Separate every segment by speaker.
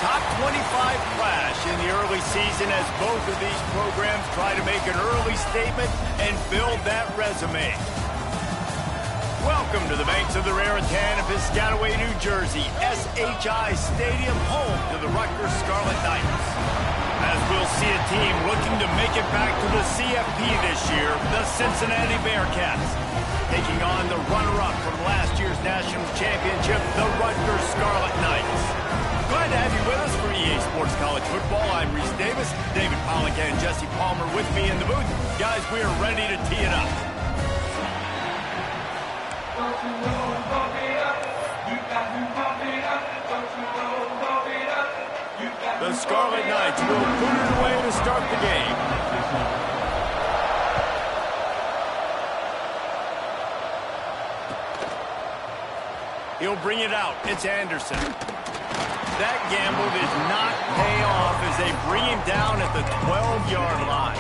Speaker 1: top 25 clash in the early season as both of these programs try to make an early statement and build that resume. Welcome to the banks of the Raritan in Piscataway, New Jersey, SHI Stadium, home to the Rutgers Scarlet Knights. As we'll see a team looking to make it back to the CFP this year, the Cincinnati Bearcats, taking on the runner-up from last year's national championship, the Rutgers Scarlet Knights. Glad to have you with us for EA Sports College Football. I'm Reese Davis, David Pollock and Jesse Palmer with me in the booth. Guys, we are ready to tee it up. The Scarlet Knights will put it away to start the game. He'll bring it out. It's Anderson. That gamble did not pay off as they bring him down at the 12-yard line.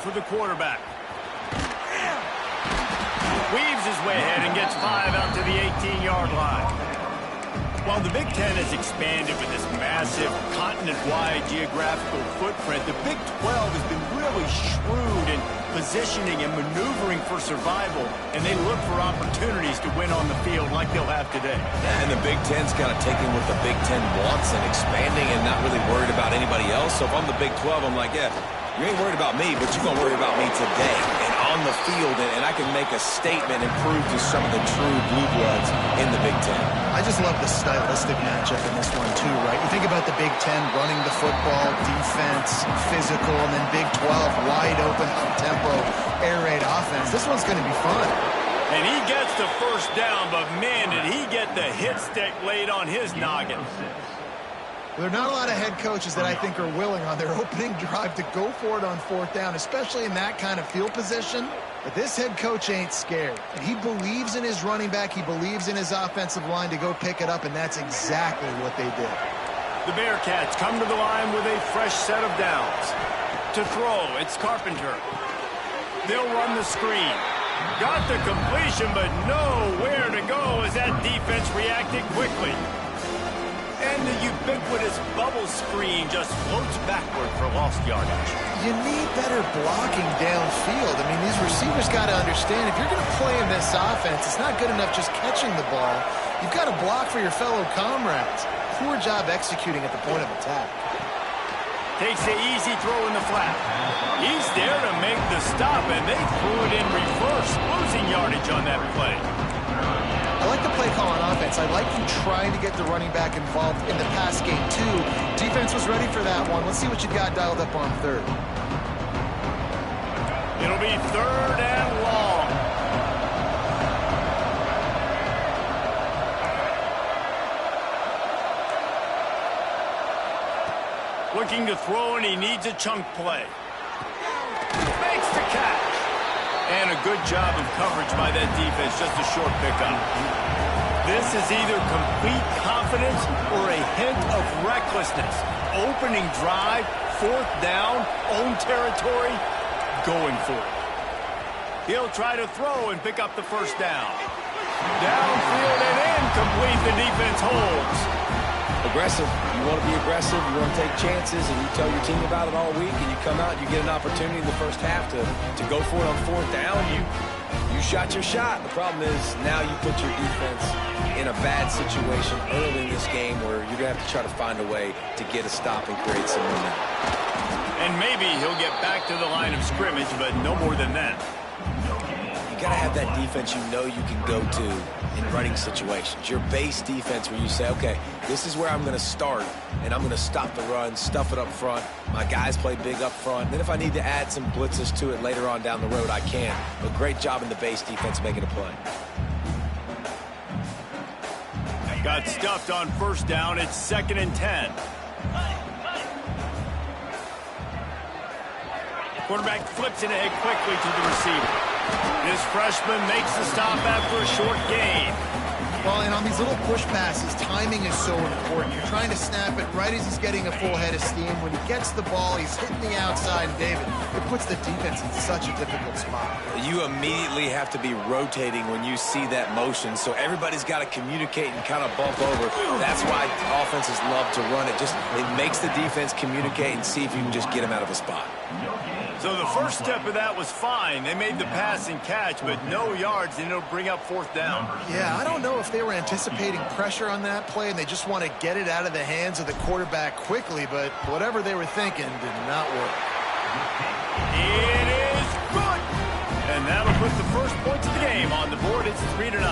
Speaker 1: For the quarterback. Weaves his way ahead and gets 5 out to the 18-yard line. While the Big Ten has expanded with this massive continent-wide geographical footprint, the Big 12 has been really shrewd in positioning and maneuvering for survival, and they look for opportunities to win on the field like they'll have today.
Speaker 2: Yeah, and the Big Ten's kind of taking what the Big Ten wants and expanding and not really worried about anybody else. So if I'm the Big 12, I'm like, yeah, you ain't worried about me, but you're going to worry about me today and on the field, and I can make a statement and prove to some of the true blue bloods in the Big Ten.
Speaker 3: I just love the stylistic matchup in this one, too, right? You think about the Big Ten running the football, defense, physical, and then Big 12, wide open, up-tempo, air raid offense. This one's going to be fun.
Speaker 1: And he gets the first down, but man, did he get the hit stick laid on his noggin.
Speaker 3: There are not a lot of head coaches that I think are willing on their opening drive to go for it on 4th down, especially in that kind of field position. But this head coach ain't scared. And he believes in his running back. He believes in his offensive line to go pick it up, and that's exactly what they did.
Speaker 1: The Bearcats come to the line with a fresh set of downs. To throw, it's Carpenter. They'll run the screen. Got the completion, but nowhere to go as that defense reacted quickly. And the ubiquitous bubble screen just floats backward for lost yardage.
Speaker 3: You need better blocking downfield. I mean, these receivers got to understand, if you're going to play in this offense, it's not good enough just catching the ball. You've got to block for your fellow comrades. Poor job executing at the point of attack.
Speaker 1: Takes the easy throw in the flat. He's there to make the stop, and they threw it in reverse, losing yardage on that play.
Speaker 3: I like the play call on offense. I like you trying to get the running back involved in the pass game, too. Defense was ready for that one. Let's see what you got dialed up on 3rd.
Speaker 1: It'll be 3rd and long. Looking to throw, and he needs a chunk play. Makes the catch. And a good job of coverage by that defense, just a short pickup. This is either complete confidence or a hint of recklessness. Opening drive, 4th down, own territory, going for it. He'll try to throw and pick up the first down. Downfield and incomplete, the defense holds.
Speaker 2: Aggressive. You want to be aggressive. You want to take chances, and you tell your team about it all week, and you come out and you get an opportunity in the first half to go for it on 4th down. You shot your shot. The problem is now you put your defense in a bad situation early in this game where you're going to have to try to find a way to get a stop and create some momentum.
Speaker 1: And maybe he'll get back to the line of scrimmage, but no more than that.
Speaker 2: You got to have that defense you know you can go to in running situations. Your base defense where you say, okay, this is where I'm going to start, and I'm going to stop the run, stuff it up front. My guys play big up front. Then if I need to add some blitzes to it later on down the road, I can. But great job in the base defense making a play.
Speaker 1: Got stuffed on 1st down. It's 2nd and 10. Quarterback flips it ahead quickly to the receiver. This freshman makes the stop after a short gain.
Speaker 3: Well, and on these little push passes, timing is so important. You're trying to snap it right as he's getting a full head of steam. When he gets the ball, he's hitting the outside, and David, it puts the defense in such a difficult spot.
Speaker 2: You immediately have to be rotating when you see that motion, so everybody's got to communicate and kind of bump over. That's why offenses love to run it. It makes the defense communicate and see if you can just get him out of a spot.
Speaker 1: So the first step of that was fine. They made the pass and catch, but no yards, and it'll bring up 4th down.
Speaker 3: Yeah, I don't know if they were anticipating pressure on that play, and they just want to get it out of the hands of the quarterback quickly, but whatever they were thinking did not work.
Speaker 1: It is good! And that'll put the first points of the game on the board. It's 3-0.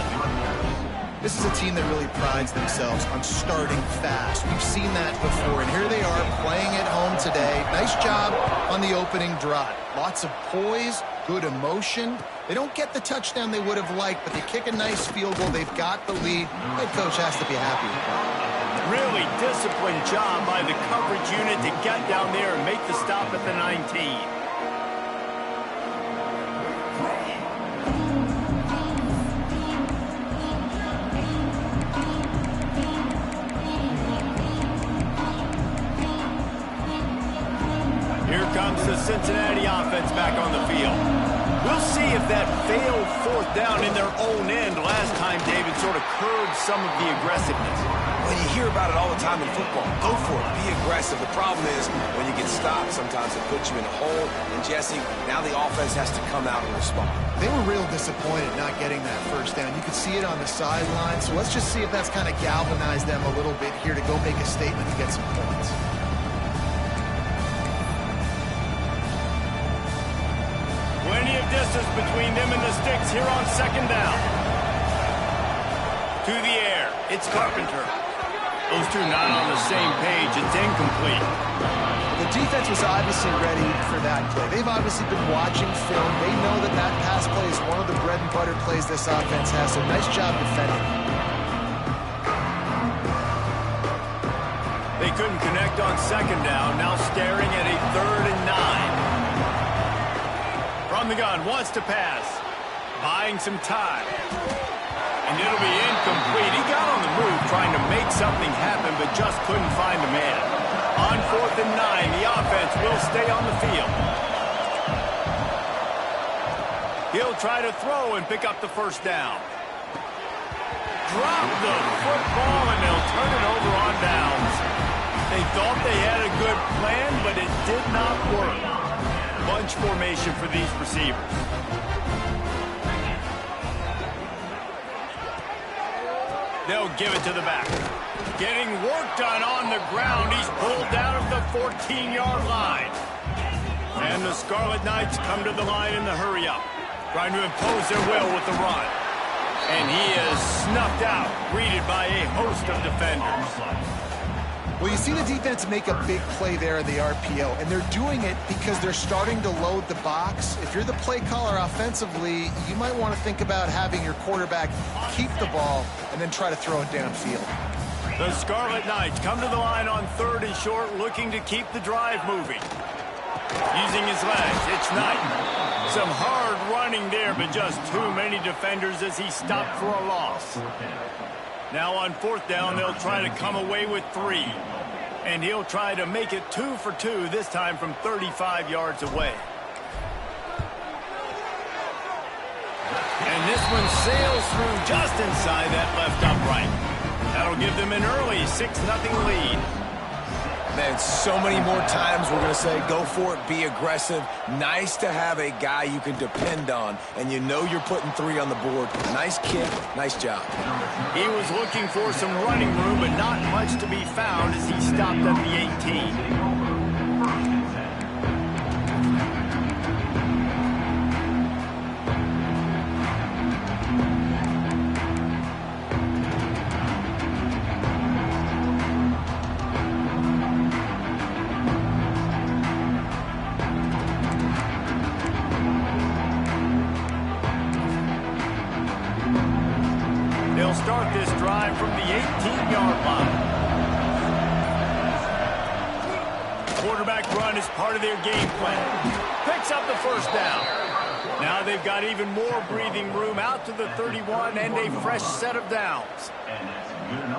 Speaker 3: This is a team that really prides themselves on starting fast. We've seen that before, and here they are playing at home today. Nice job on the opening drive. Lots of poise, good emotion. They don't get the touchdown they would have liked, but they kick a nice field goal. They've got the lead. Head coach has to be happy with that.
Speaker 1: Really disciplined job by the coverage unit to get down there and make the stop at the 19. Here comes the Cincinnati offense back on the field. We'll see if that failed 4th down in their own end last time, David, sort of curbed some of the aggressiveness.
Speaker 2: Well, you hear about it all the time in football. Go for it. Be aggressive. The problem is when you get stopped, sometimes it puts you in a hole. And, Jesse, now the offense has to come out and respond.
Speaker 3: They were real disappointed not getting that 1st down. You could see it on the sideline. So let's just see if that's kind of galvanized them a little bit here to go make a statement to get some points.
Speaker 1: Plenty of distance between them and the sticks here on 2nd down. To the air. It's Carpenter. Those two not on the same page. It's incomplete.
Speaker 3: The defense was obviously ready for that play. They've obviously been watching film. They know that that pass play is one of the bread and butter plays this offense has, so nice job defending.
Speaker 1: They couldn't connect on 2nd down. Now staring at a 3rd and 9. From the gun, wants to pass. Buying some time. And it'll be incomplete. He got on the move trying to make something happen, but just couldn't find a man. On 4th and 9, the offense will stay on the field. He'll try to throw and pick up the 1st down. Drop the football, and they'll turn it over on downs. They thought they had a good plan, but it did not work. Bunch formation for these receivers. They'll give it to the back. Getting work done on the ground. He's pulled down at the 14-yard line. And the Scarlet Knights come to the line in the hurry-up, trying to impose their will with the run. And he is snuffed out, greeted by a host of defenders.
Speaker 3: Well, you see the defense make a big play there in the RPO, and they're doing it because they're starting to load the box. If you're the play caller offensively, you might want to think about having your quarterback keep the ball and then try to throw it downfield.
Speaker 1: The Scarlet Knights come to the line on 3rd and short, looking to keep the drive moving. Using his legs, it's Knight. Some hard running there, but just too many defenders as he stopped for a loss. Now on 4th down, they'll try to come away with 3. And he'll try to make it 2 for 2, this time from 35 yards away. And this one sails through just inside that left upright. That'll give them an early 6-0 lead.
Speaker 2: Man, so many more times we're going to say, go for it, be aggressive. Nice to have a guy you can depend on, and you know you're putting 3 on the board. Nice kick, nice job.
Speaker 1: He was looking for some running room, but not much to be found as he stopped at the 18. They'll start this drive from the 18-yard line. Quarterback run is part of their game plan. Picks up the 1st down. Now they've got even more breathing room out to the 31 and a fresh set of downs.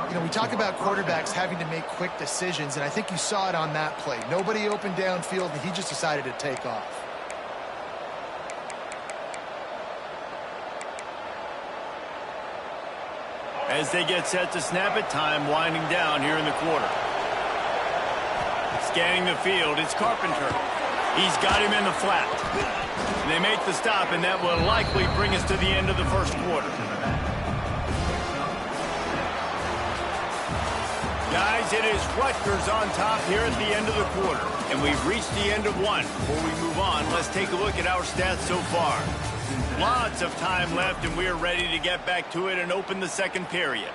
Speaker 3: You know, we talk about quarterbacks having to make quick decisions, and I think you saw it on that play. Nobody opened downfield, and he just decided to take off.
Speaker 1: As they get set to snap it, time winding down here in the quarter. Scanning the field, it's Carpenter. He's got him in the flat. And they make the stop, and that will likely bring us to the end of the first quarter. Guys, it is Rutgers on top here at the end of the quarter. And we've reached the end of one. Before we move on, let's take a look at our stats so far. Lots of time left, and we are ready to get back to it and open the second period.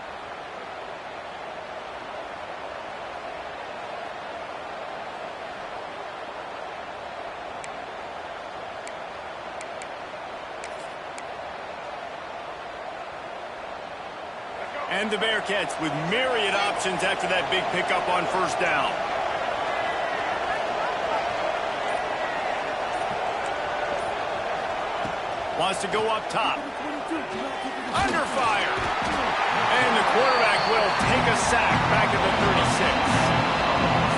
Speaker 1: And the Bearcats with myriad options after that big pickup on first down. Wants to go up top. Under fire. And the quarterback will take a sack back at the 36.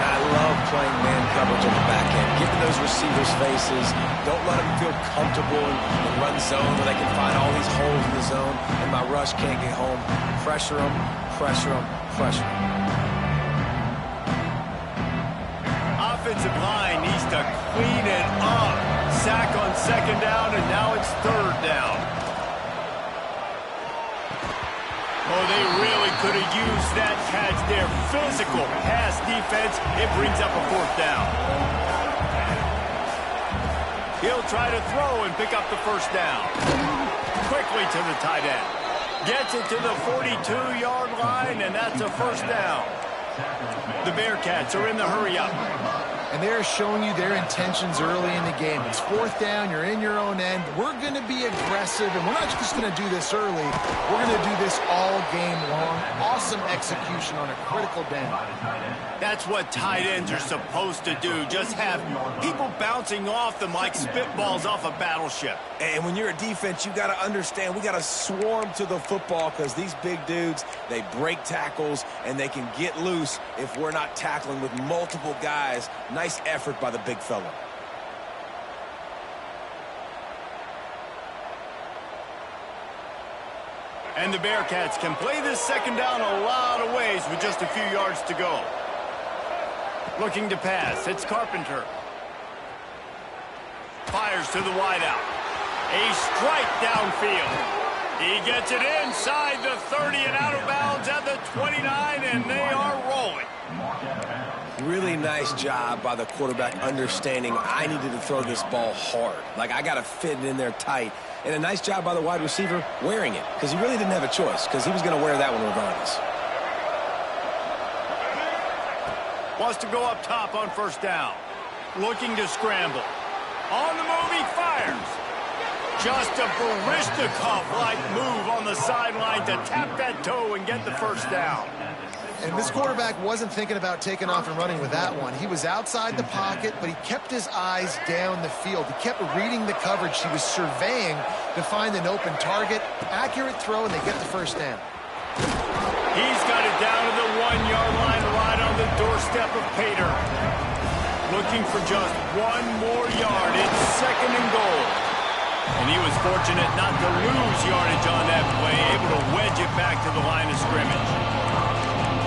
Speaker 2: I love playing man coverage on the back end. Getting those receivers' faces. Don't let them feel comfortable in run zone where they can find all these holes in the zone and my rush can't get home. Pressure them, pressure them, pressure them.
Speaker 1: Offensive line needs to clean it up. Sack on second down, and now it's third down. Oh, they really could have used that catch there. Physical pass defense. It brings up a fourth down. He'll try to throw and pick up the first down. Quickly to the tight end. Gets it to the 42-yard line, and that's a first down. The Bearcats are in the hurry-up.
Speaker 3: And they're showing you their intentions early in the game. It's fourth down. You're in your own end. We're going to be aggressive, and we're not just going to do this early. We're going to do this all game long. Awesome execution on a critical down.
Speaker 1: That's what tight ends are supposed to do. Just have people bouncing off them like spitballs off a battleship.
Speaker 2: And when you're a defense, you got to understand, we got to swarm to the football because these big dudes, they break tackles, and they can get loose if we're not tackling with multiple guys. Nice effort by the big fella.
Speaker 1: And the Bearcats can play this second down a lot of ways with just a few yards to go. Looking to pass, it's Carpenter. Fires to the wideout. A strike downfield. He gets it inside the 30 and out of bounds at the 29, and they are rolling.
Speaker 2: Really nice job by the quarterback understanding I needed to throw this ball hard. Like, I got to fit it in there tight. And a nice job by the wide receiver wearing it because he really didn't have a choice because he was going to wear that one regardless.
Speaker 1: Wants to go up top on first down. Looking to scramble. On the move, he fires. Just a Barishnikov-like move on the sideline to tap that toe and get the first down.
Speaker 3: And this quarterback wasn't thinking about taking off and running with that one. He was outside the pocket, but he kept his eyes down the field. He kept reading the coverage. He was surveying to find an open target. Accurate throw, and they get the first down.
Speaker 1: He's got it down to the 1-yard line right on the doorstep of Pater. Looking for just one more yard. It's second and goal. And he was fortunate not to lose yardage on that play, able to wedge it back to the line of scrimmage.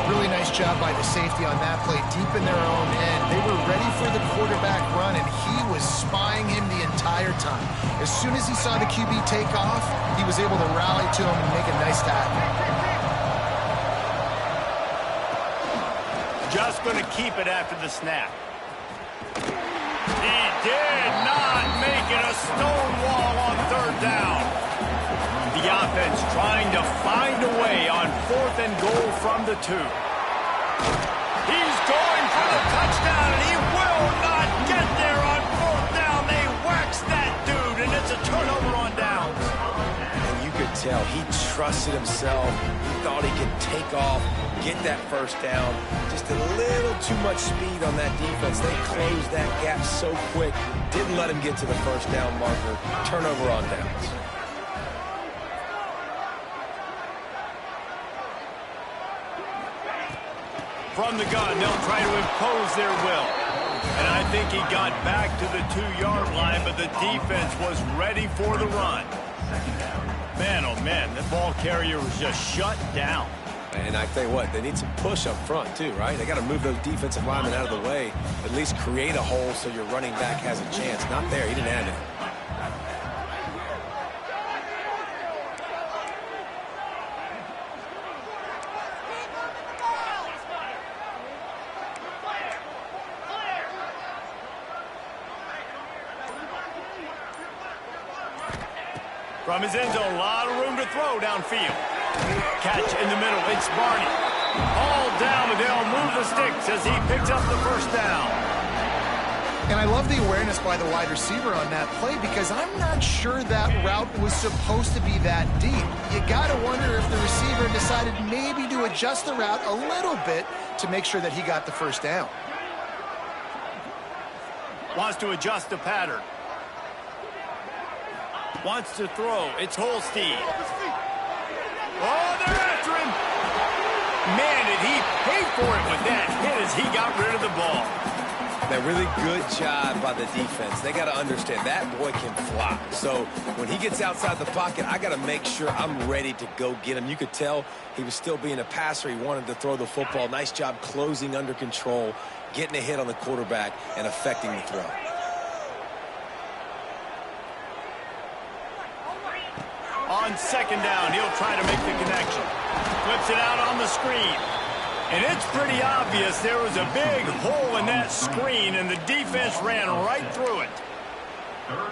Speaker 3: Really nice job by the safety on that play, deep in their own end. They were ready for the quarterback run, and he was spying him the entire time. As soon as he saw the QB take off, he was able to rally to him and make a nice tackle.
Speaker 1: Just going to keep it after the snap. He did not make it a stone wall on third down. The offense trying to find a way on fourth and goal from the 2. He's going for the touchdown, and he will not get there on fourth down. They wax that dude, and it's a turnover on downs.
Speaker 2: And you could tell he trusted himself. He thought he could take off, get that first down. Just a little too much speed on that defense. They closed that gap so quick. Didn't let him get to the first down marker. Turnover on downs.
Speaker 1: From the gun, they'll try to impose their will. And I think he got back to the 2-yard line, but the defense was ready for the run. Man, oh man, that ball carrier was just shut down.
Speaker 2: And I tell you what, they need some push up front too, right? They got to move those defensive linemen out of the way, at least create a hole so your running back has a chance. Not there, he didn't have it.
Speaker 1: From his end zone, a lot of room to throw downfield. Catch in the middle, it's Barney. All down, and they'll move the sticks as he picks up the first down.
Speaker 3: And I love the awareness by the wide receiver on that play because I'm not sure that route was supposed to be that deep. You got to wonder if the receiver decided maybe to adjust the route a little bit to make sure that he got the first down.
Speaker 1: Wants to adjust the pattern. Wants to throw. It's Holstein. Oh, they're after him. Man, did he pay for it with that hit as he got rid of the ball.
Speaker 2: That really good job by the defense. They got to understand that boy can fly. So when he gets outside the pocket, I got to make sure I'm ready to go get him. You could tell he was still being a passer. He wanted to throw the football. Nice job closing under control, getting a hit on the quarterback, and affecting the throw.
Speaker 1: On second down, he'll try to make the connection. Flips it out on the screen. And it's pretty obvious there was a big hole in that screen, and the defense ran right through it.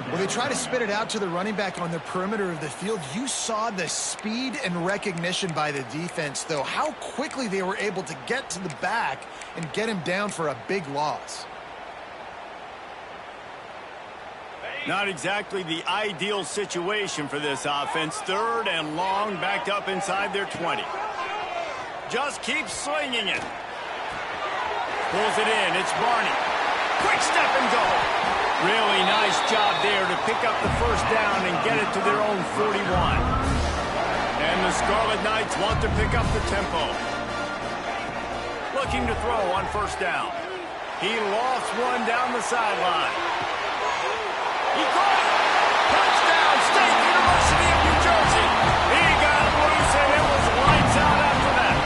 Speaker 3: Well, they try to spit it out to the running back on the perimeter of the field. You saw the speed and recognition by the defense, though, how quickly they were able to get to the back and get him down for a big loss.
Speaker 1: Not exactly the ideal situation for this offense. Third and long, backed up inside their 20. Just keeps slinging it. Pulls it in. It's Barney. Quick step and go. Really nice job there to pick up the first down and get it to their own 41. And the Scarlet Knights want to pick up the tempo. Looking to throw on first down. He lost one down the sideline. He caught it. Touchdown, State University of New Jersey. He got loose, and it was lights out after that.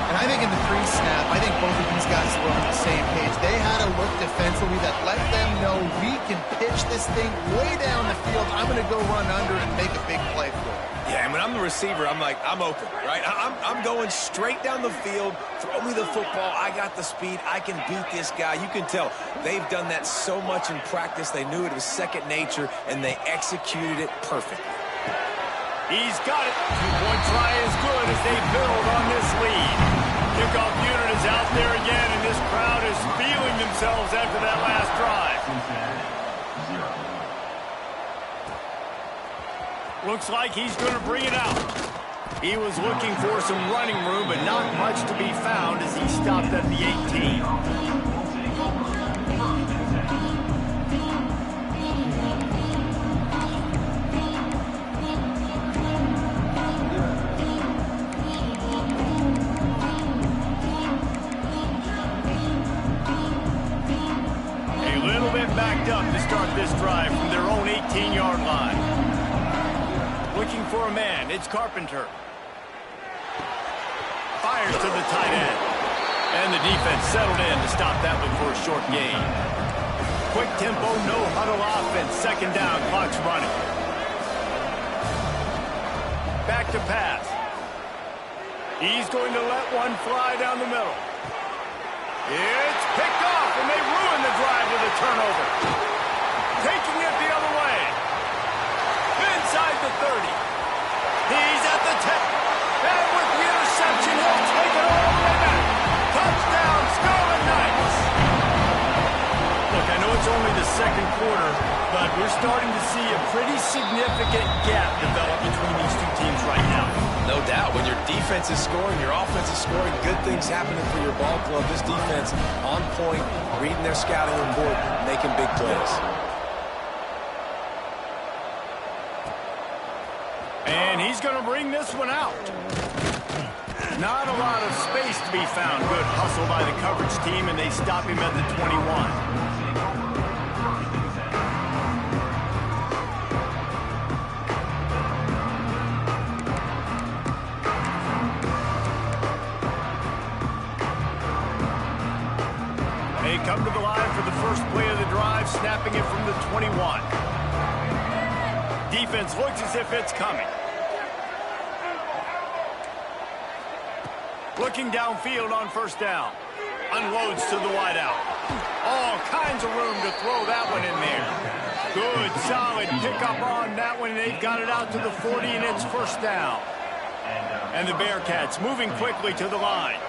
Speaker 3: And I think in the pre-snap, I think both of these guys were on the same page. They had a look defensively that let them know we can pitch this thing way down the field. I'm going to go run under and make a big play for it.
Speaker 2: Yeah, and when I'm the receiver, I'm like, I'm open, right? I'm going straight down the field. Throw me the football. I got the speed. I can beat this guy. You can tell they've done that so much in practice. They knew it was second nature, and they executed it perfectly.
Speaker 1: He's got it. Two-point try is good as they build on this lead. Kickoff unit is out there again, and this crowd is feeling themselves after that last drive. Looks like he's going to bring it out. He was looking for some running room, but not much to be found as he stopped at the 18. A little bit backed up to start this drive from their own 18-yard line. Looking for a man. It's Carpenter. Fires to the tight end. And the defense settled in to stop that one for a short gain. Quick tempo, no huddle offense. Second down, clock's running. Back to pass. He's going to let one fly down the middle. It's picked off, and they ruin the drive with a turnover. Taking it the other way. Inside the 30. He's at the 10. And with the interception, he'll take it all the way back. Touchdown, Scarlet Knights. Look, I know it's only the second quarter, but We're starting to see a pretty significant gap develop between these two teams right now.
Speaker 2: No doubt. When your defense is scoring, your offense is scoring, good things happening for your ball club. This defense on point, reading their scouting report, making big plays.
Speaker 1: And he's going to bring this one out. Not a lot of space to be found. Good hustle by the coverage team, and they stop him at the 21. They come to the line for the first play of the drive, snapping it from the 21. Defense looks as if it's coming. Looking downfield on first down. Unloads to the wideout. All kinds of room to throw that one in there. Good, solid pickup on that one. They've got it out to the 40, and it's first down. And the Bearcats moving quickly to the line.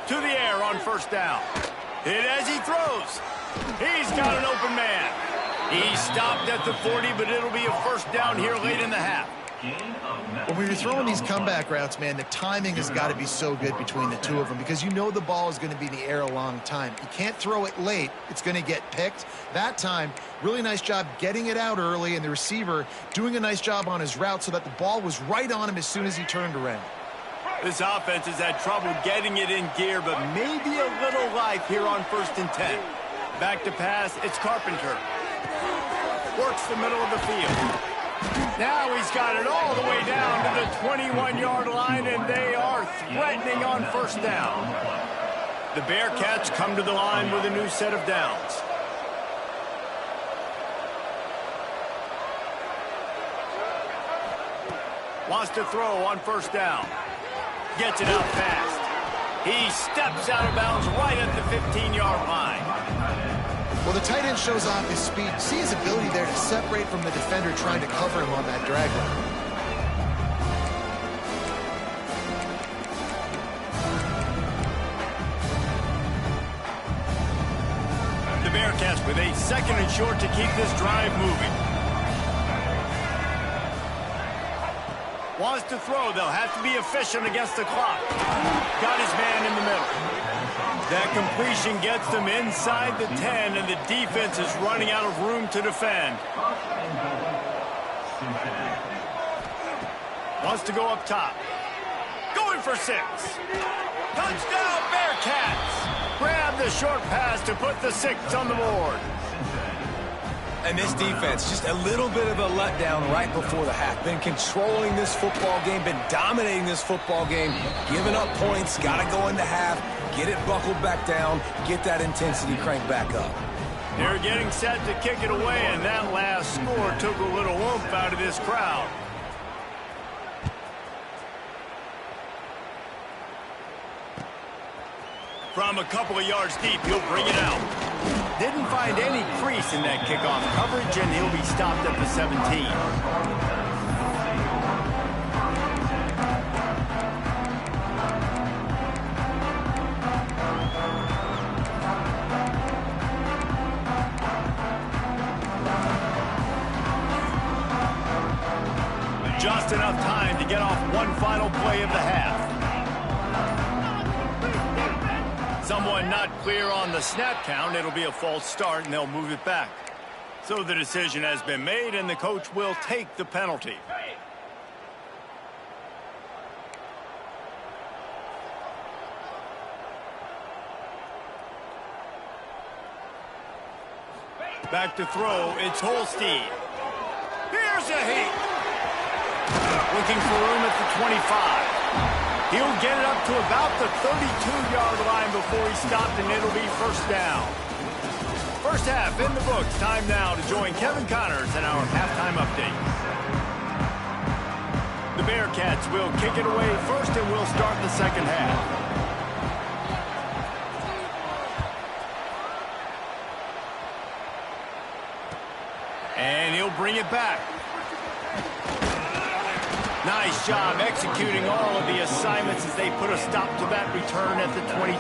Speaker 1: To the air on first down. Hit as he throws. He's got an open man. He's stopped at the 40, but it'll be a first down here late in the half.
Speaker 3: When you're throwing these comeback routes, man, the timing has got to be so good between the two of them because you know the ball is going to be in the air a long time. You can't throw it late. It's going to get picked. That time, really nice job getting it out early, and the receiver doing a nice job on his route so that the ball was right on him as soon as he turned around.
Speaker 1: This offense has had trouble getting it in gear, but maybe a little life here on 1st and 10. Back to pass, it's Carpenter. Works the middle of the field. Now he's got it all the way down to the 21-yard line, and they are threatening on first down. The Bearcats come to the line with a new set of downs. Wants to throw on first down. Gets it out fast. He steps out of bounds right at the 15-yard line.
Speaker 3: Well, the tight end shows off his speed. See his ability there to separate from the defender trying to cover him on that drag route.
Speaker 1: The Bearcats with a 2nd and short to keep this drive moving. Wants to throw. They'll have to be efficient against the clock. Got his man in the middle. That completion gets them inside the 10, and the defense is running out of room to defend. Wants to go up top. Going for 6. Touchdown, Bearcats! Grab the short pass to put the 6 on the board.
Speaker 2: And this defense, just a little bit of a letdown right before the half. Been controlling this football game, been dominating this football game, giving up points, got to go into half, get it buckled back down, get that intensity cranked back up.
Speaker 1: They're getting set to kick it away, and that last score took a little oomph out of this crowd. From a couple of yards deep, he'll bring it out. Didn't find any crease in that kickoff coverage, and he'll be stopped at the 17. Just enough time to get off one final play of the half. Someone not clear on the snap count. It'll be a false start, and they'll move it back. So the decision has been made, and the coach will take the penalty. Back to throw. It's Holstein. Here's a heat. Looking for room at the 25. He'll get it up to about the 32-yard line before he's stopped, and it'll be first down. First half in the books. Time now to join Kevin Connors in our halftime update. The Bearcats will kick it away first, and we'll start the second half. And he'll bring it back. Nice job executing all of the assignments as they put a stop to that return at the 22.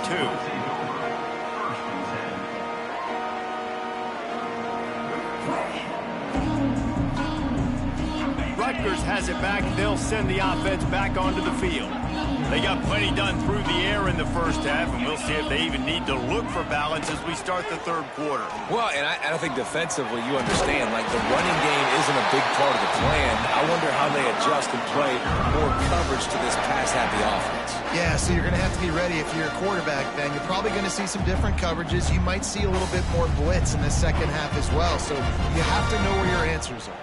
Speaker 1: Rutgers has it back. They'll send the offense back onto the field. They got plenty done through the air in the first half, and we'll see if they even need to look for balance as we start the third quarter.
Speaker 2: Well, and I think defensively, you understand, like the running game isn't a big part of the plan. I wonder how they adjust and play more coverage to this pass-happy offense.
Speaker 3: Yeah, so you're going to have to be ready if you're a quarterback, Ben. You're probably going to see some different coverages. You might see a little bit more blitz in the second half as well, so you have to know where your answers are.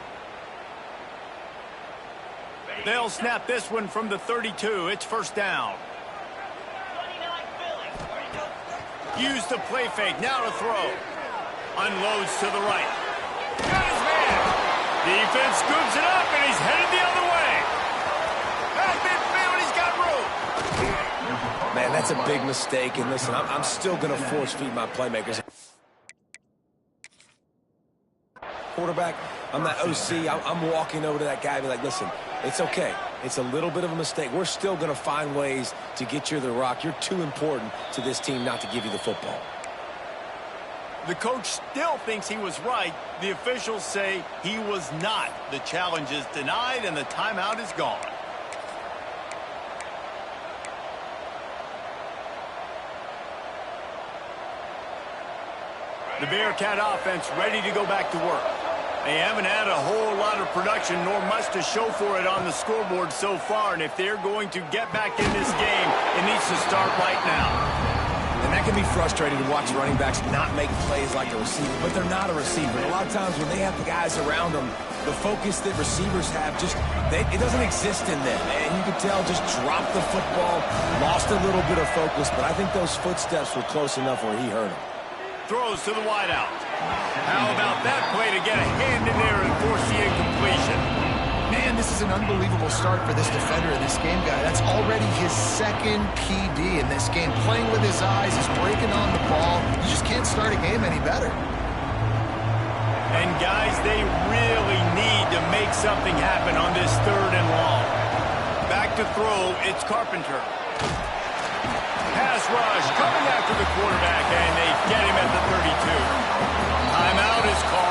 Speaker 1: They'll snap this one from the 32. It's first down. Use the play fake. Now to throw. Unloads to the right. Got his man. Defense scoops it up, and he's headed the other way. Has midfield. He's got room.
Speaker 2: Man, that's a big mistake. And listen, I'm still going to force feed my playmakers. Quarterback, I'm that OC. I'm walking over to that guy and be like, listen, it's okay. It's a little bit of a mistake. We're still going to find ways to get you the rock. You're too important to this team not to give you the football.
Speaker 1: The coach still thinks he was right. The officials say he was not. The challenge is denied, and the timeout is gone. The Bearcat offense ready to go back to work. They haven't had a whole lot of production nor much to show for it on the scoreboard so far, and if they're going to get back in this game, it needs to start right now.
Speaker 2: And that can be frustrating to watch running backs not make plays like a receiver, but they're not a receiver. A lot of times when they have the guys around them, the focus that receivers have it doesn't exist in them. And you can tell just dropped the football, lost a little bit of focus, but I think those footsteps were close enough where he hurt him.
Speaker 1: Throws to the wideout. How about that play to get a hand in there and force the incompletion?
Speaker 3: Man, this is an unbelievable start for this defender in this game, guy. That's already his second PD in this game. Playing with his eyes, he's breaking on the ball. You just can't start a game any better.
Speaker 1: And, guys, they really need to make something happen on this third and long. Back to throw, it's Carpenter. Pass rush coming after the quarterback, and they get him at the 32. Timeout is called.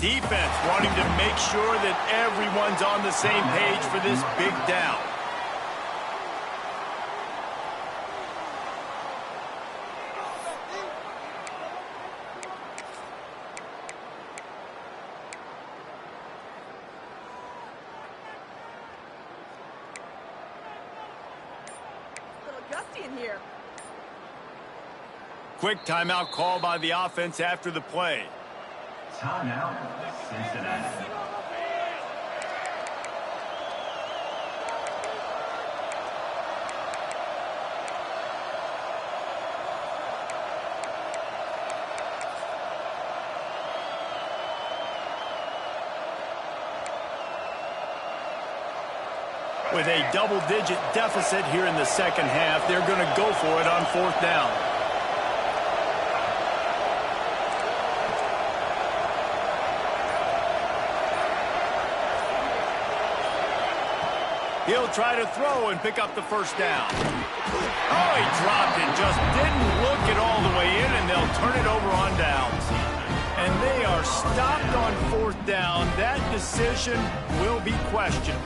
Speaker 1: defense wanting to make sure that everyone's on the same page for this big down.
Speaker 4: Gusty in here.
Speaker 1: Quick timeout call by the offense after the play.
Speaker 5: Timeout, Cincinnati.
Speaker 1: With a double-digit deficit here in the second half, they're going to go for it on fourth down. He'll try to throw and pick up the first down. Oh, he dropped it. Just didn't look it all the way in, and they'll turn it over on downs. And they are stopped on fourth down. That decision will be questioned.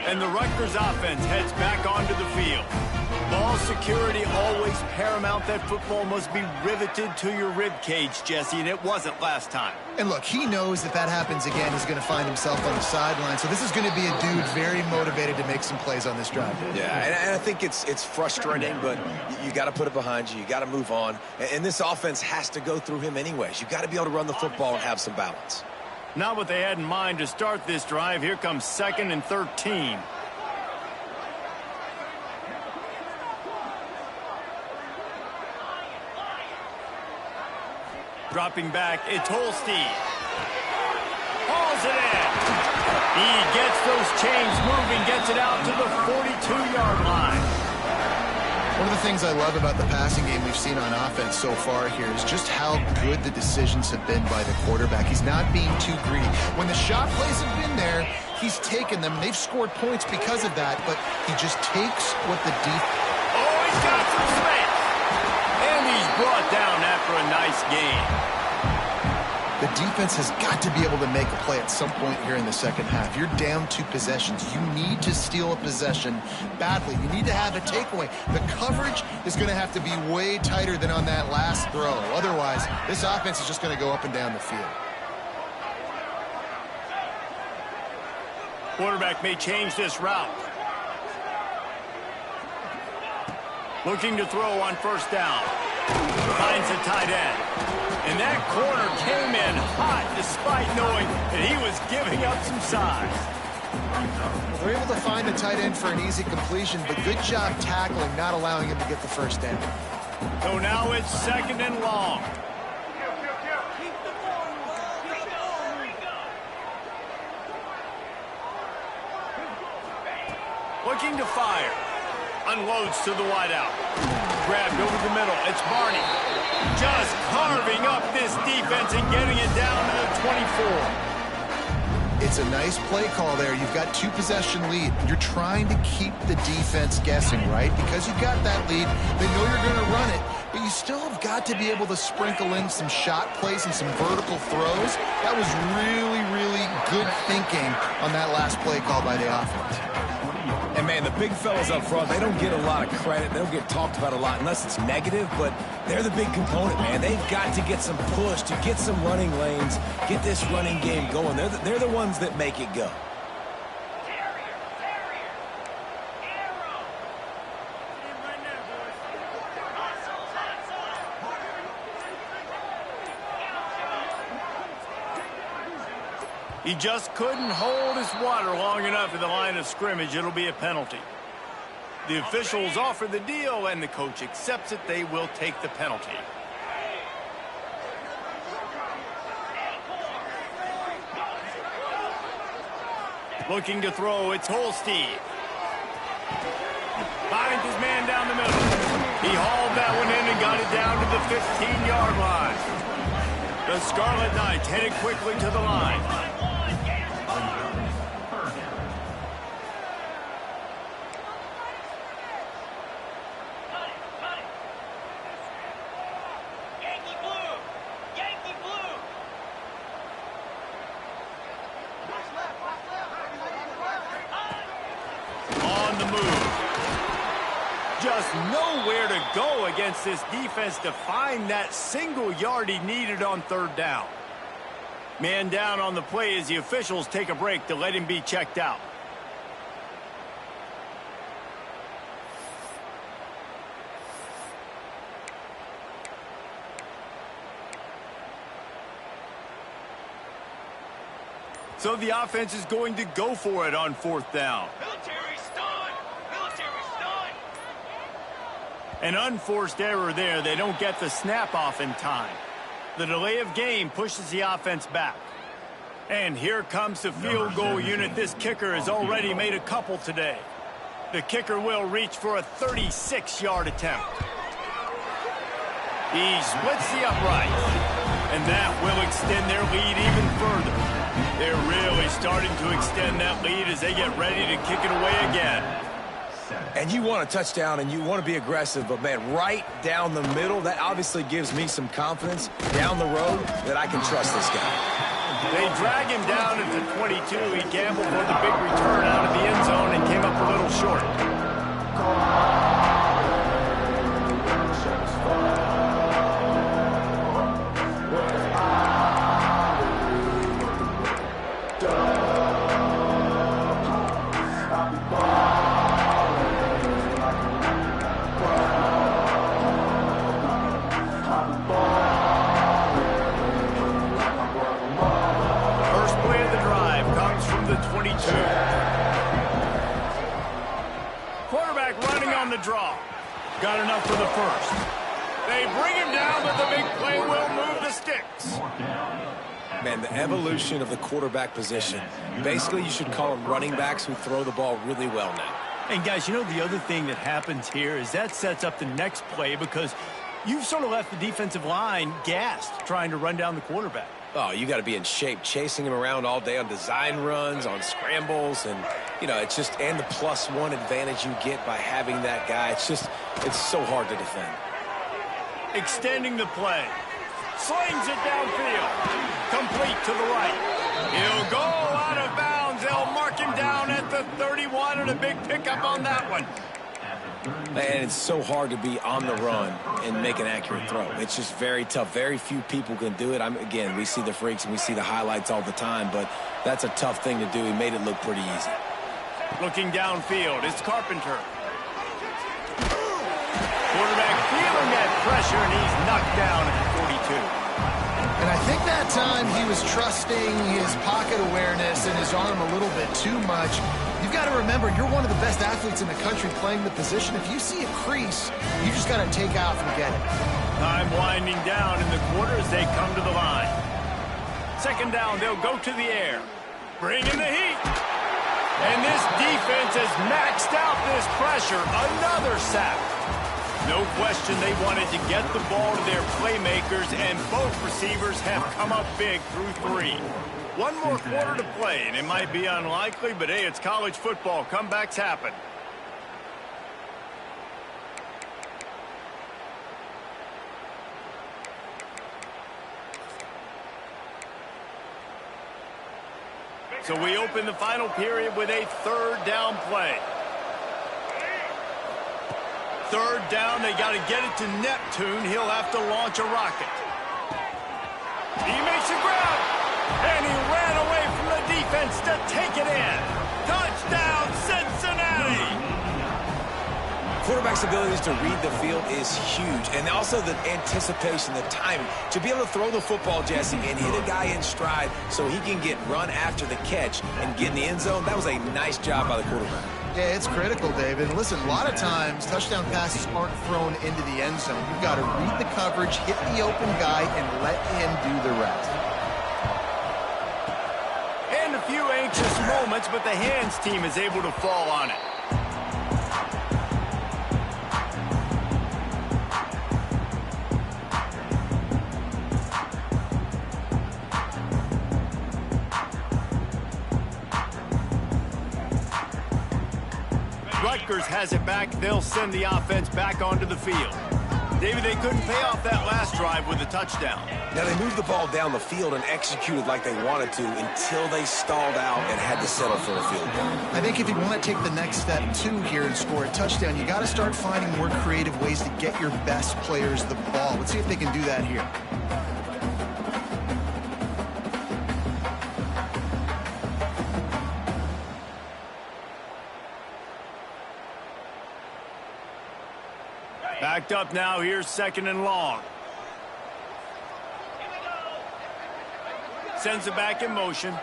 Speaker 1: And the Rutgers offense heads back onto the field. Ball security always paramount. That football must be riveted to your rib cage, Jesse, and it wasn't last time.
Speaker 3: And look, he knows that happens again, he's going to find himself on the sideline. So this is going to be a dude very motivated to make some plays on this drive.
Speaker 2: Yeah, and I think it's frustrating, but you got to put it behind you. You got to move on. And this offense has to go through him anyways. You got to be able to run the football and have some balance.
Speaker 1: Not what they had in mind to start this drive. Here comes 2nd and 13. Dropping back, it's Holstein. Hauls it in. He gets those chains moving, gets it out to the 42-yard line.
Speaker 3: One of the things I love about the passing game we've seen on offense so far here is just how good the decisions have been by the quarterback. He's not being too greedy. When the shot plays have been there, he's taken them. They've scored points because of that, but he just takes what the defense...
Speaker 1: Oh, he's got some space. And he's brought down after a nice gain.
Speaker 3: The defense has got to be able to make a play at some point here in the second half. You're down 2 possessions. You need to steal a possession badly. You need to have a takeaway. The coverage is going to have to be way tighter than on that last throw. Otherwise, this offense is just going to go up and down the field.
Speaker 1: Quarterback may change this route. Looking to throw on first down. Finds a tight end. And that corner came in hot despite knowing that he was giving up some size.
Speaker 3: They're able to find a tight end for an easy completion, but good job tackling, not allowing him to get the first down.
Speaker 1: So now it's 2nd and long. Looking to fire. Unloads to the wideout. Grabbed over the middle. It's Barney. Just carving up this defense and getting it down to the 24.
Speaker 3: It's a nice play call there. You've got 2 possession lead. You're trying to keep the defense guessing, right? Because you've got that lead, they know you're going to run it, but you still have got to be able to sprinkle in some shot plays and some vertical throws. That was really, really good thinking on that last play call by the offense.
Speaker 2: And, man, the big fellas up front, they don't get a lot of credit. They don't get talked about a lot unless it's negative, but they're the big component, man. They've got to get some push, to get some running lanes, get this running game going. They're the ones that make it go.
Speaker 1: He just couldn't hold his water long enough at the line of scrimmage. It'll be a penalty. The officials offer the deal, and the coach accepts it. They will take the penalty. Looking to throw, it's Holstein. Finds his man down the middle. He hauled that one in and got it down to the 15-yard line. The Scarlet Knights headed quickly to the line. the move. Just nowhere to go against this defense to find that single yard he needed on third down. Man down on the play as the officials take a break to let him be checked out. So the offense is going to go for it on fourth down.
Speaker 4: Military stun! Military stun!
Speaker 1: An unforced error there. They don't get the snap off in time. The delay of game pushes the offense back. And here comes the field goal unit. This kicker has already made a couple today. The kicker will reach for a 36-yard attempt. He splits the upright. And that will extend their lead even further. They're really starting to extend that lead as they get ready to kick it away again.
Speaker 2: And you want a touchdown and you want to be aggressive, but, man, right down the middle, that obviously gives me some confidence down the road that I can trust this guy.
Speaker 1: They drag him down at the 22. He gambled for the big return out of the end zone and came up a little short. Quarterback running on the draw. Got enough for the first. They bring him down, but the big play will move the sticks.
Speaker 2: Man, the evolution of the quarterback position. Basically, you should call them running backs who throw the ball really well now.
Speaker 1: And, guys, you know the other thing that happens here is that sets up the next play because you've sort of left the defensive line gassed trying to run down the quarterback.
Speaker 2: Oh, you got to be in shape, chasing him around all day on design runs, on scrambles, and, you know, it's just, and the +1 advantage you get by having that guy. It's so hard to defend.
Speaker 1: Extending the play. Slings it downfield. Complete to the right. He'll go out of bounds. They'll mark him down at the 31, and a big pickup on that one.
Speaker 2: Man, it's so hard to be on the run and make an accurate throw. It's just very tough. Very few people can do it. Again, we see the freaks and we see the highlights all the time, but that's a tough thing to do. He made it look pretty easy.
Speaker 1: Looking downfield, it's Carpenter. Quarterback feeling that pressure, and he's knocked down at the 42.
Speaker 3: And I think that time he was trusting his pocket awareness and his arm a little bit too much. You've got to remember, you're one of the best athletes in the country playing the position. If you see a crease, you just got to take off and get it.
Speaker 1: Time winding down in the quarter as they come to the line. Second down, they'll go to the air. Bring in the heat. And this defense has maxed out this pressure. Another sack. No question they wanted to get the ball to their playmakers, and both receivers have come up big through 3. One more quarter to play, and it might be unlikely, but hey, it's college football. Comebacks happen. So we open the final period with a third down play. Third down, they got to get it to Neptune. He'll have to launch a rocket. He makes a grab, and he ran away from the defense to take it in. Touchdown, Cincinnati!
Speaker 2: Quarterback's abilities to read the field is huge, and also the anticipation, the timing. To be able to throw the football, Jesse, and hit a guy in stride so he can get run after the catch and get in the end zone, that was a nice job by the quarterback.
Speaker 3: Yeah, it's critical, David. And listen, a lot of times touchdown passes aren't thrown into the end zone. You've got to read the coverage, hit the open guy, and let him do the rest.
Speaker 1: And a few anxious moments, but the hands team is able to fall on it. Rutgers has it back. They'll send the offense back onto the field. David, they couldn't pay off that last drive with a touchdown.
Speaker 2: Now, they moved the ball down the field and executed like they wanted to until they stalled out and had to settle for a field goal.
Speaker 3: I think if you want to take the next step, too, here and score a touchdown, you got to start finding more creative ways to get your best players the ball. Let's see if they can do that here.
Speaker 1: Backed up now. Here's 2nd and long. Sends it back in motion.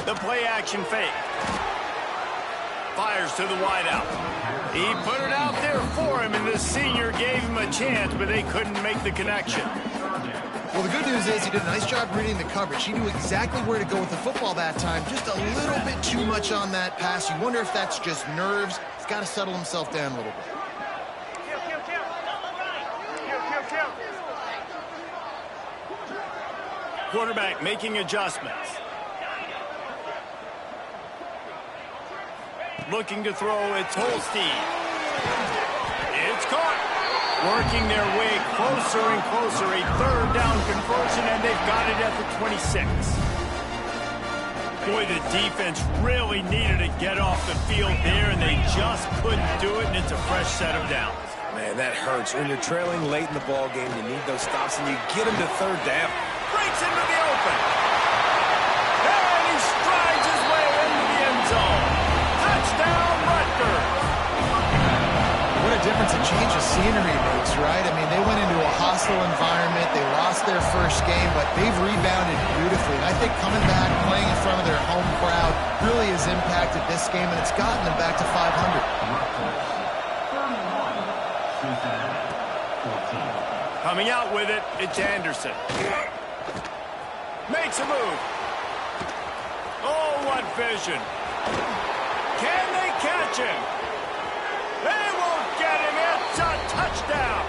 Speaker 1: The play-action fake. Fires to the wideout. He put it out there for him, and the senior gave him a chance, but they couldn't make the connection.
Speaker 3: Well, the good news is he did a nice job reading the coverage. He knew exactly where to go with the football that time. Just a little bit too much on that pass. You wonder if that's just nerves. He's got to settle himself down a little bit.
Speaker 1: Quarterback making adjustments. Looking to throw, it's Holstein. It's caught. Working their way closer and closer. A 3rd down conversion, and they've got it at the 26. Boy, the defense really needed to get off the field there, and they just couldn't do it, and it's a fresh set of downs.
Speaker 2: Man, that hurts. When you're trailing late in the ball game, you need those stops, and you get them to 3rd down.
Speaker 1: Breaks into the open. And he strides his way into the end zone. Touchdown, Rutgers.
Speaker 3: What a difference a change of scenery makes, right? I mean, they went into a hostile environment. They lost their first game, but they've rebounded beautifully. And I think coming back, playing in front of their home crowd really has impacted this game, and it's gotten them back to 500.
Speaker 1: Coming out with it, it's Anderson. Makes a move. Oh, what vision. Can they catch him? They won't get him. It's a touchdown.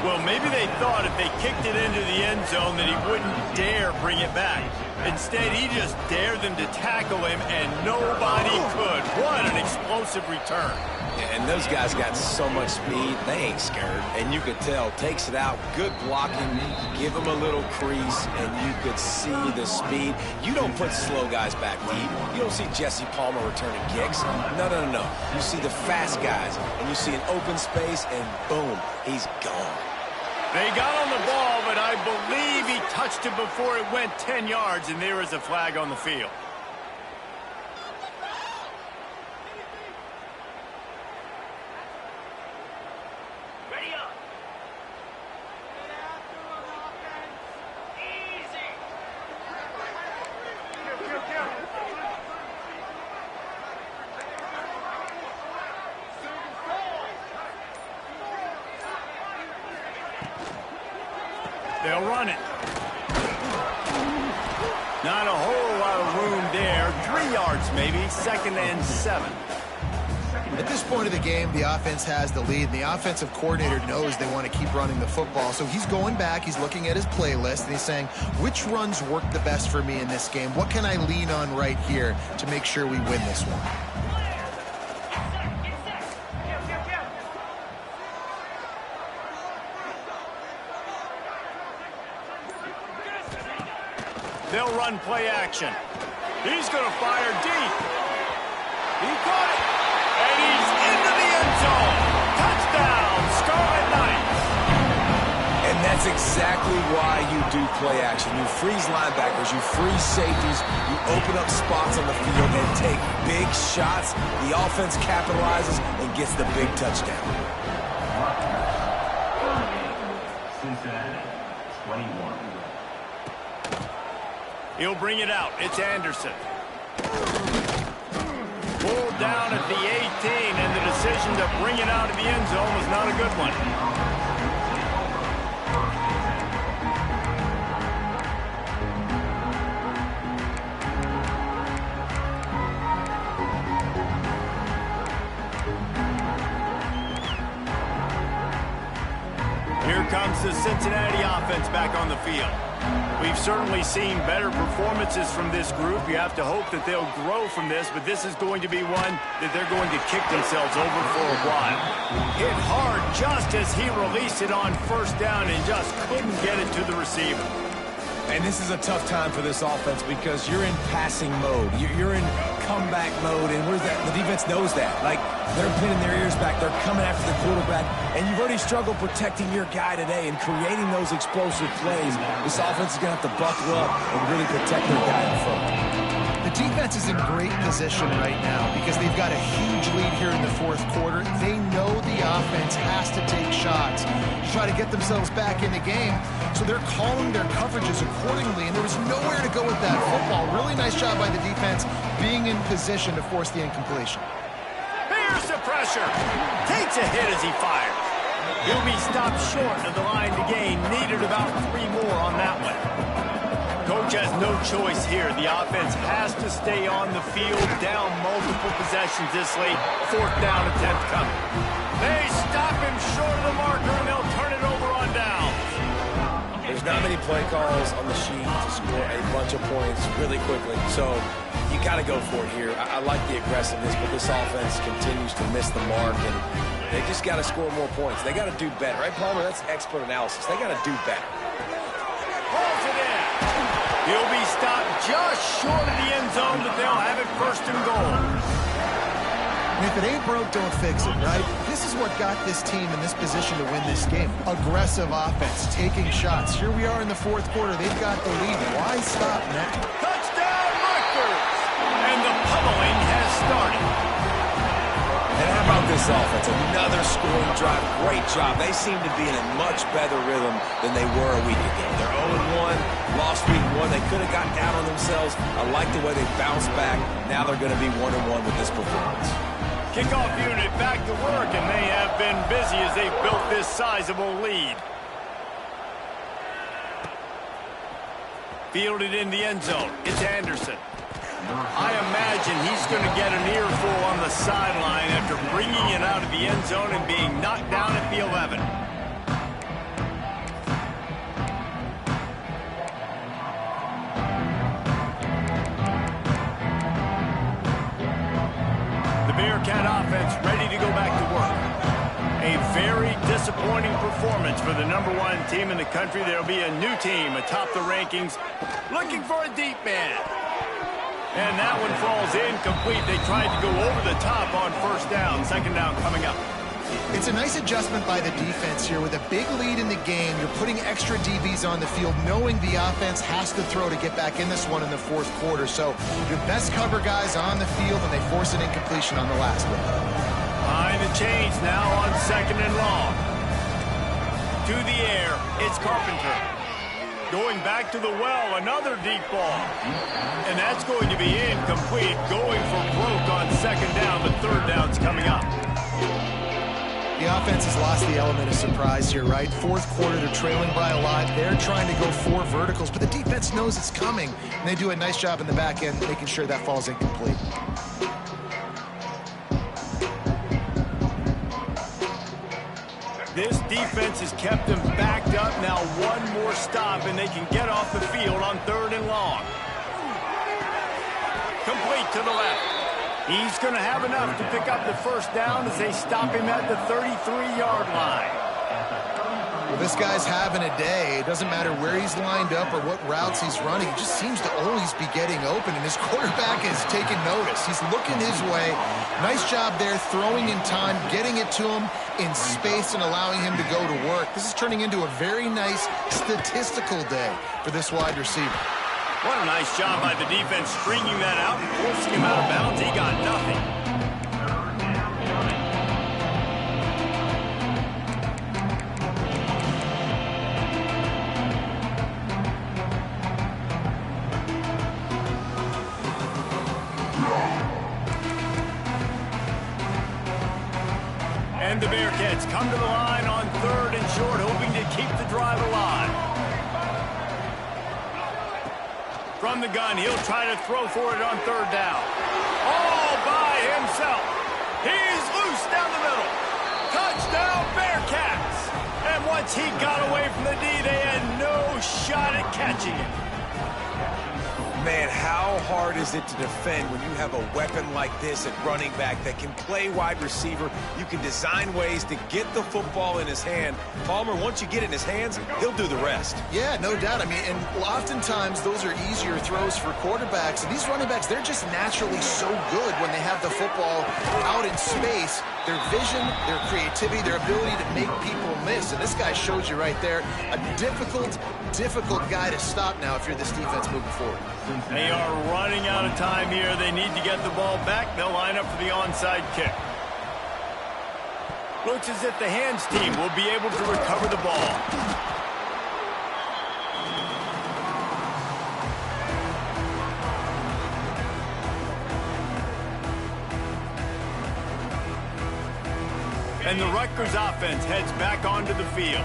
Speaker 1: Well, maybe they thought if they kicked it into the end zone that he wouldn't dare bring it back. Instead, he just dared them to tackle him, and nobody could. What an explosive return.
Speaker 2: And those guys got so much speed, they ain't scared. And you could tell, takes it out, good blocking, give them a little crease, and you could see the speed. You don't put slow guys back deep. You don't see Jesse Palmer returning kicks. No, no, no, no. You see the fast guys, and you see an open space, and boom, he's gone.
Speaker 1: They got on the ball, but I believe he touched it before it went 10 yards, and there is a flag on the field. They'll run it. Not a whole lot of room there. 3 yards maybe. 2nd and 7.
Speaker 3: At this point of the game, the offense has the lead, and the offensive coordinator knows they want to keep running the football. So he's going back, he's looking at his playlist, and he's saying, which runs work the best for me in this game? What can I lean on right here to make sure we win this one?
Speaker 1: They'll run play action. He's going to fire deep. He caught it. And he's into the end zone. Touchdown, Scarlet Knights.
Speaker 2: And that's exactly why you do play action. You freeze linebackers, you freeze safeties, you open up spots on the field and take big shots. The offense capitalizes and gets the big touchdown.
Speaker 5: Cincinnati, 21.
Speaker 1: He'll bring it out. It's Anderson. Pulled down at the 18, and the decision to bring it out of the end zone was not a good one. Here comes the Cincinnati offense back on the field. We've certainly seen better performances from this group. You have to hope that they'll grow from this, but this is going to be one that they're going to kick themselves over for a while. Hit hard just as he released it on first down and just couldn't get it to the receiver.
Speaker 2: And this is a tough time for this offense because you're in passing mode. You're in comeback mode, and where's that? The defense knows that. Like, they're pinning their ears back. They're coming after the quarterback, and you've already struggled protecting your guy today and creating those explosive plays. This offense is going to have to buckle up and really protect their guy in front.
Speaker 3: The defense is in great position right now because they've got a huge lead here in the fourth quarter. They know the offense has to take shots to try to get themselves back in the game. So they're calling their coverages accordingly, and there was nowhere to go with that football. Really nice job by the defense being in position to force the incompletion.
Speaker 1: Here's the pressure. Takes a hit as he fires. He'll be stopped short of the line to gain. Needed about 3 more on that one. Coach has no choice here. The offense has to stay on the field, down multiple possessions this late. Fourth down attempt coming. They stop him short of the marker, and they'll turn it over on down.
Speaker 2: There's not many play calls on the sheet to score a bunch of points really quickly, so you got to go for it here. I like the aggressiveness, but this offense continues to miss the mark, and they just got to score more points. They got to do better, right, Palmer? That's expert analysis. They got to do better.
Speaker 1: Pulls it in. He'll be stopped just short of the end zone, but they'll have it first and goal.
Speaker 3: And if it ain't broke, don't fix it, right? This is what got this team in this position to win this game. Aggressive offense, taking shots. Here we are in the fourth quarter. They've got the lead. Why stop now?
Speaker 1: Touchdown, Rutgers! And the pummeling has started.
Speaker 2: And how about this offense? Another scoring drive. Great job. They seem to be in a much better rhythm than they were a week ago. They're 0-1, lost week 1. They could have gotten down on themselves. I like the way they bounced back. Now they're going to be 1-1 with this performance.
Speaker 1: Kickoff unit back to work, and they have been busy as they built this sizable lead. Fielded in the end zone. It's Anderson. I imagine he's going to get an earful on the sideline after bringing it out of the end zone and being knocked down at the 11. The Bearcat offense ready to go back to work. A very disappointing performance for the #1 team in the country. There'll be a new team atop the rankings looking for a deep man. And that one falls incomplete. They tried to go over the top on first down. Second down coming up.
Speaker 3: It's a nice adjustment by the defense here. With a big lead in the game, you're putting extra DBs on the field, knowing the offense has to throw to get back in this one in the fourth quarter. So your best cover guys on the field, and they force an incompletion on the last one.
Speaker 1: Behind the chains now on second and long. To the air, it's Carpenter. Going back to the well, another deep ball. And that's going to be incomplete. Going for broke on second down, but third down's coming up.
Speaker 3: The offense has lost the element of surprise here, right? Fourth quarter, they're trailing by a lot. They're trying to go 4 verticals, but the defense knows it's coming. And they do a nice job in the back end making sure that falls incomplete.
Speaker 1: This defense has kept them backed up. Now one more stop, and they can get off the field on third and long. Complete to the left. He's going to have enough to pick up the first down as they stop him at the 33-yard line.
Speaker 3: Well, this guy's having a day. It doesn't matter where he's lined up or what routes he's running. He just seems to always be getting open, and his quarterback is taking notice. He's looking his way. Nice job there, throwing in time, getting it to him in space and allowing him to go to work. This is turning into a very nice statistical day for this wide receiver.
Speaker 1: What a nice job by the defense stringing that out and forcing him out of bounds. He got nothing. And the Bearcats come to the line on third and short, hoping to keep the drive alive. From the gun, he'll try to throw for it on third down. All by himself. He's loose down the middle. Touchdown, Bearcats. And once he got away catching it.
Speaker 2: Man, how hard is it to defend when you have a weapon like this at running back that can play wide receiver? You can design ways to get the football in his hand. Palmer, once you get it in his hands, he'll do the rest.
Speaker 3: Yeah, no doubt. I mean, and oftentimes those are easier throws for quarterbacks. And these running backs, they're just naturally so good when they have the football out in space. Their vision, their creativity, their ability to make people miss. And this guy shows you right there, a difficult guy to stop now if you're this defense moving forward.
Speaker 1: They are running out of time here. They need to get the ball back. They'll line up for the onside kick. Looks as if the hands team will be able to recover the ball. And the Rutgers offense heads back onto the field.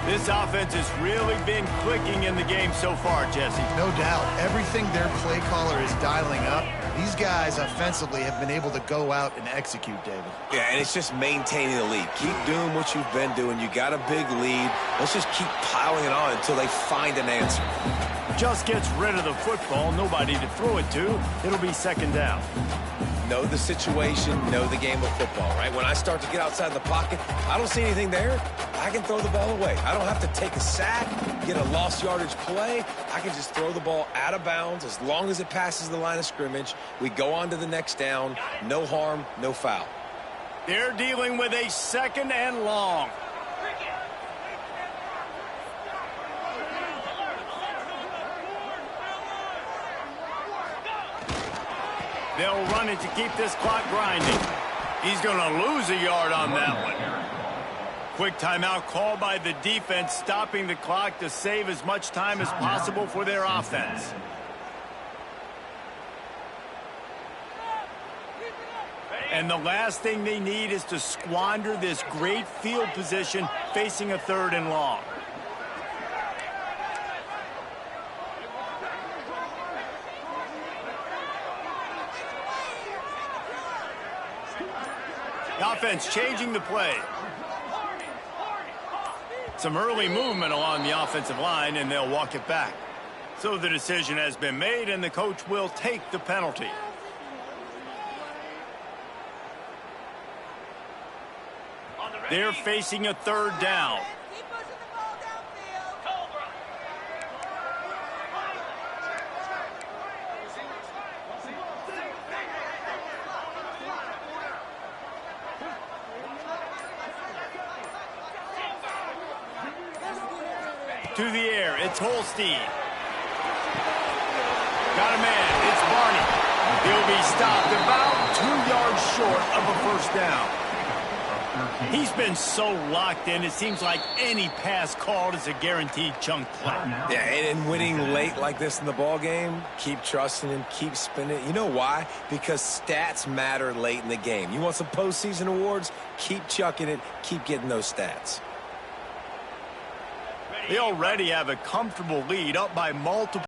Speaker 1: This offense has really been clicking in the game so far, Jesse.
Speaker 3: No doubt. Everything their play caller is dialing up, these guys offensively have been able to go out and execute, David.
Speaker 2: Yeah, and it's just maintaining the lead. Keep doing what you've been doing. You got a big lead. Let's just keep piling it on until they find an answer.
Speaker 1: Just gets rid of the football. Nobody to throw it to. It'll be second down.
Speaker 2: Know the situation, know the game of football, right? When I start to get outside the pocket, I don't see anything there, I can throw the ball away. I don't have to take a sack, get a lost yardage play. I can just throw the ball out of bounds as long as it passes the line of scrimmage. We go on to the next down. No harm, no foul.
Speaker 1: They're dealing with a second and long. They'll run it to keep this clock grinding. He's going to lose a yard on that one. Quick timeout call by the defense, stopping the clock to save as much time as possible for their offense. And the last thing they need is to squander this great field position facing a third and long. The offense changing the play. Some early movement along the offensive line, and they'll walk it back. So the decision has been made, and the coach will take the penalty. They're facing a third down. To the air, it's Holstein. Got a man, it's Barney. He'll be stopped about 2 yards short of a first down. He's been so locked in, it seems like any pass called is a guaranteed chunk play.
Speaker 2: Yeah, and winning late like this in the ball game, keep trusting him, keep spinning. You know why? Because stats matter late in the game. You want some postseason awards? Keep chucking it, keep getting those stats.
Speaker 1: They already have a comfortable lead, up by multiple.